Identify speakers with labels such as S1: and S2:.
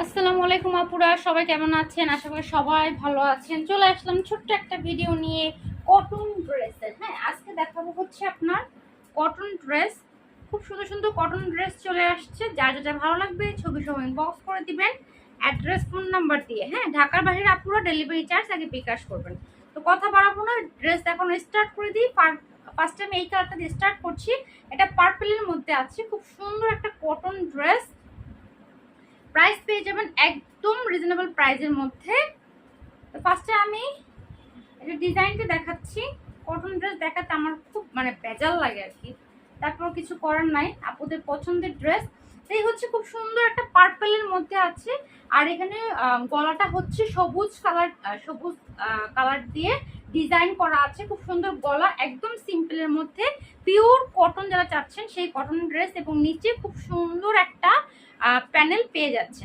S1: আসসালামু আলাইকুম আপুরা, সবাই কেমন আছেন? আশা করি সবাই ভালো আছেন। চলে আসলাম ছোট্ট একটা ভিডিও নিয়ে কটন ড্রেসের। হ্যাঁ, আজকে দেখাবো হচ্ছে আপনার কটন ড্রেস। খুব সুন্দর সুন্দর কটন ড্রেস চলে আসছে। যার যেটা ভালো লাগবে ছবি সহ ইনবক্স করে দিবেন অ্যাড্রেস ফোন নাম্বার দিয়ে। হ্যাঁ, ঢাকার বাইরে আপুরা ডেলিভারি চার্জ আগে বিকাশ করবেন। তো কথা বাড়াবো না, ড্রেস এখন স্টার্ট করে দিই। ফার্স্ট টাইম এই কালারটা দিয়ে স্টার্ট করছি। এটা পার্পেলের মধ্যে আছে, খুব সুন্দর একটা কটন ড্রেস। প্রাইস পেয়ে যাবেন একদম রিজনেবল প্রাইসের মধ্যে। তো ফার্স্টে আমি এটা ডিজাইনটা দেখাচ্ছি। কটন ড্রেস দেখাতে আমার খুব বেজাল লাগে আর কি, তারপর কিছু করার নাই, আপুদের পছন্দের ড্রেস। এই হচ্ছে খুব সুন্দর একটা পার্পেলের মধ্যে আছে। আর এখানে গলাটা হচ্ছে সবুজ কালার, সবুজ কালার দিয়ে ডিজাইন করা আছে। খুব সুন্দর গলা, একদম সিম্পলের মধ্যে পিওর কটন যারা চাচ্ছেন সেই কটন ড্রেস, এবং নিচে খুব সুন্দর একটা প্যানেল পেয়ে যাচ্ছেন।